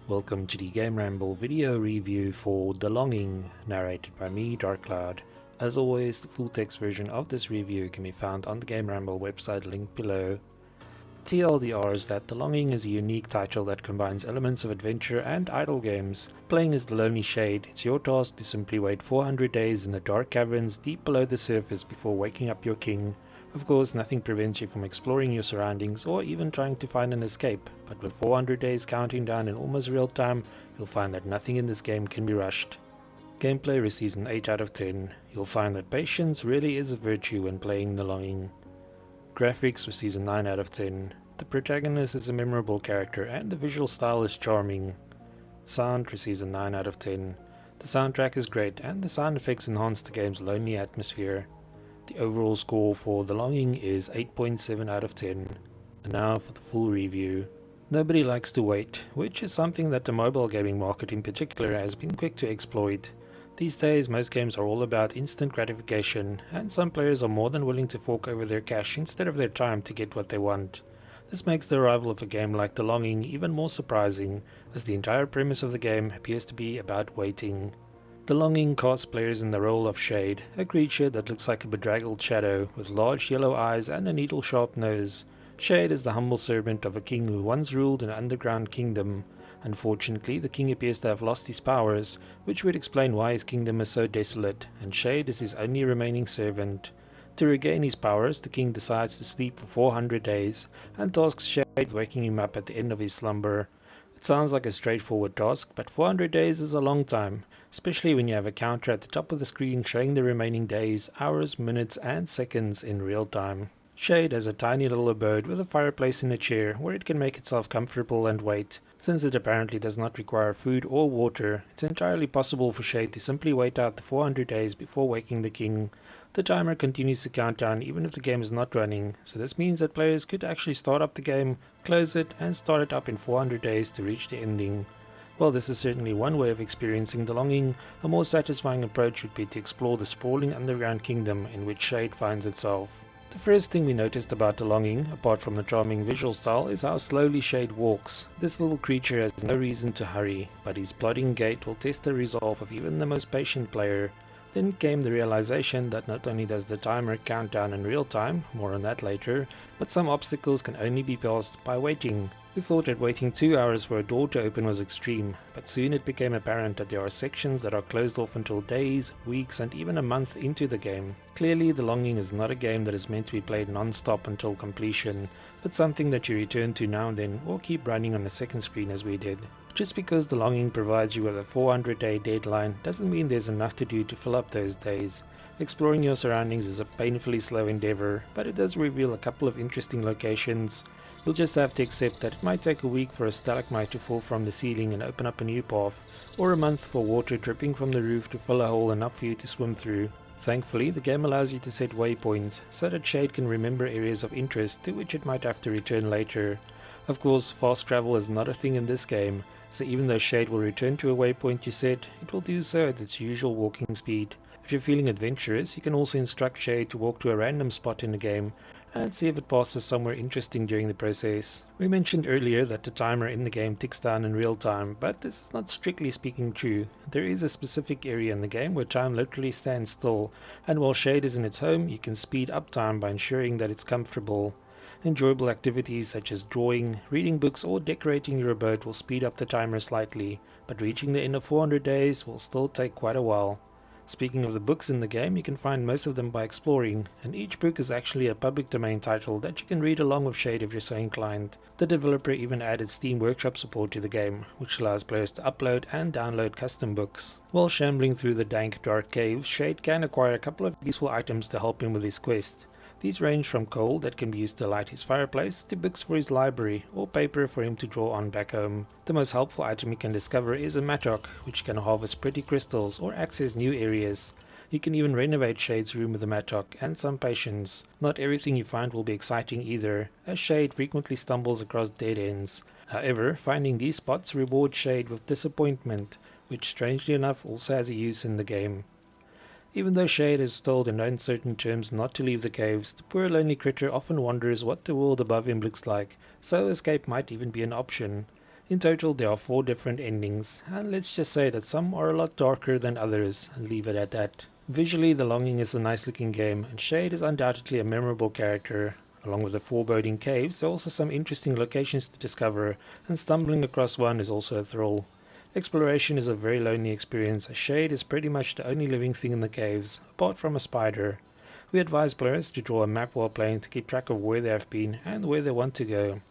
Welcome to the GAMERamble video review for The Longing, narrated by me, Darkcloud. As always, the full text version of this review can be found on the GAMERamble website linked below. TLDR is that The Longing is a unique title that combines elements of adventure and idle games. Playing as the lonely Shade, it's your task to simply wait 400 days in the dark caverns deep below the surface before waking up your king. Of course, nothing prevents you from exploring your surroundings or even trying to find an escape, but with 400 days counting down in almost real time, you'll find that nothing in this game can be rushed. Gameplay receives an 8 out of 10. You'll find that patience really is a virtue when playing The Longing. Graphics receives a 9 out of 10. The protagonist is a memorable character and the visual style is charming. Sound receives a 9 out of 10. The soundtrack is great and the sound effects enhance the game's lonely atmosphere. The overall score for The Longing is 8.7 out of 10. And now for the full review. Nobody likes to wait, which is something that the mobile gaming market in particular has been quick to exploit. These days most games are all about instant gratification, and some players are more than willing to fork over their cash instead of their time to get what they want. This makes the arrival of a game like The Longing even more surprising, as the entire premise of the game appears to be about waiting. The Longing casts players in the role of Shade, a creature that looks like a bedraggled shadow with large yellow eyes and a needle-sharp nose. Shade is the humble servant of a king who once ruled an underground kingdom. Unfortunately, the king appears to have lost his powers, which would explain why his kingdom is so desolate, and Shade is his only remaining servant. To regain his powers, the king decides to sleep for 400 days, and tasks Shade with waking him up at the end of his slumber. It sounds like a straightforward task, but 400 days is a long time, especially when you have a counter at the top of the screen showing the remaining days, hours, minutes and seconds in real time. Shade has a tiny little abode with a fireplace and a chair where it can make itself comfortable and wait. Since it apparently does not require food or water, it's entirely possible for Shade to simply wait out the 400 days before waking the king. The timer continues to count down even if the game is not running, so this means that players could actually start up the game, close it and start it up in 400 days to reach the ending. While this is certainly one way of experiencing The Longing, a more satisfying approach would be to explore the sprawling underground kingdom in which Shade finds itself. The first thing we noticed about The Longing, apart from the charming visual style, is how slowly Shade walks. This little creature has no reason to hurry, but his plodding gait will test the resolve of even the most patient player. Then came the realization that not only does the timer count down in real time, more on that later, but some obstacles can only be passed by waiting. We thought that waiting 2 hours for a door to open was extreme, but soon it became apparent that there are sections that are closed off until days, weeks and even a month into the game. Clearly, The Longing is not a game that is meant to be played non-stop until completion, but something that you return to now and then or keep running on the second screen as we did. Just because The Longing provides you with a 400-day deadline doesn't mean there's enough to do to fill up those days. Exploring your surroundings is a painfully slow endeavor, but it does reveal a couple of interesting locations. You'll just have to accept that it might take a week for a stalagmite to fall from the ceiling and open up a new path, or a month for water dripping from the roof to fill a hole enough for you to swim through. Thankfully, the game allows you to set waypoints, so that Shade can remember areas of interest to which it might have to return later. Of course, fast travel is not a thing in this game, so even though Shade will return to a waypoint you set, it will do so at its usual walking speed. If you're feeling adventurous, you can also instruct Shade to walk to a random spot in the game and see if it passes somewhere interesting during the process. We mentioned earlier that the timer in the game ticks down in real time, but this is not strictly speaking true. There is a specific area in the game where time literally stands still, and while Shade is in its home, you can speed up time by ensuring that it's comfortable. Enjoyable activities such as drawing, reading books or decorating your abode will speed up the timer slightly, but reaching the end of 400 days will still take quite a while. Speaking of the books in the game, you can find most of them by exploring, and each book is actually a public domain title that you can read along with Shade if you're so inclined. The developer even added Steam Workshop support to the game, which allows players to upload and download custom books. While shambling through the dank dark caves, Shade can acquire a couple of useful items to help him with his quest. These range from coal that can be used to light his fireplace, to books for his library, or paper for him to draw on back home. The most helpful item you can discover is a mattock, which can harvest pretty crystals or access new areas. You can even renovate Shade's room with a mattock and some patience. Not everything you find will be exciting either, as Shade frequently stumbles across dead ends. However, finding these spots rewards Shade with disappointment, which strangely enough also has a use in the game. Even though Shade is told in no uncertain terms not to leave the caves, the poor lonely critter often wonders what the world above him looks like, so escape might even be an option. In total there are 4 different endings, and let's just say that some are a lot darker than others, and leave it at that. Visually, The Longing is a nice looking game, and Shade is undoubtedly a memorable character. Along with the foreboding caves, there are also some interesting locations to discover, and stumbling across one is also a thrill. Exploration is a very lonely experience, as Shade is pretty much the only living thing in the caves, apart from a spider. We advise players to draw a map while playing to keep track of where they have been and where they want to go.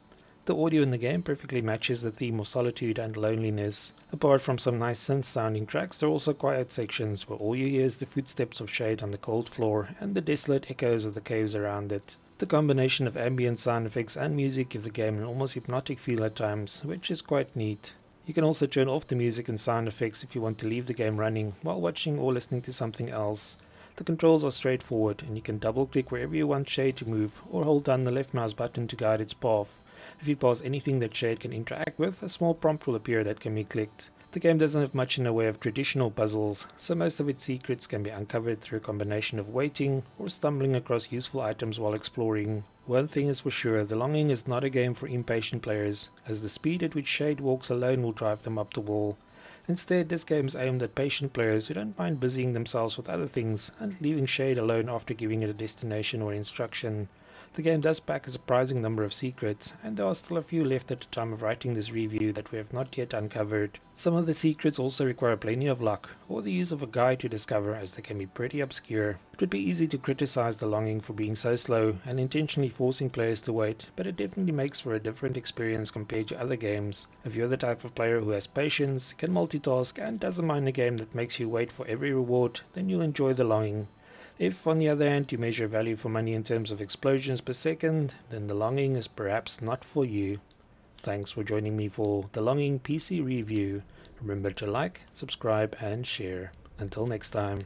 The audio in the game perfectly matches the theme of solitude and loneliness. Apart from some nice synth sounding tracks, there are also quiet sections where all you hear is the footsteps of Shade on the cold floor and the desolate echoes of the caves around it. The combination of ambient sound effects and music give the game an almost hypnotic feel at times, which is quite neat. You can also turn off the music and sound effects if you want to leave the game running while watching or listening to something else. The controls are straightforward, and you can double click wherever you want Shade to move or hold down the left mouse button to guide its path. If you pass anything that Shade can interact with, a small prompt will appear that can be clicked. The game doesn't have much in the way of traditional puzzles, so most of its secrets can be uncovered through a combination of waiting or stumbling across useful items while exploring. One thing is for sure, The Longing is not a game for impatient players, as the speed at which Shade walks alone will drive them up the wall. Instead, this game is aimed at patient players who don't mind busying themselves with other things and leaving Shade alone after giving it a destination or instruction. The game does pack a surprising number of secrets, and there are still a few left at the time of writing this review that we have not yet uncovered. Some of the secrets also require plenty of luck, or the use of a guide to discover, as they can be pretty obscure. It would be easy to criticize The Longing for being so slow and intentionally forcing players to wait, but it definitely makes for a different experience compared to other games. If you're the type of player who has patience, can multitask, and doesn't mind a game that makes you wait for every reward, then you'll enjoy The Longing. If, on the other hand, you measure value for money in terms of explosions per second, then The Longing is perhaps not for you. Thanks for joining me for The Longing PC review. Remember to like, subscribe, and share. Until next time.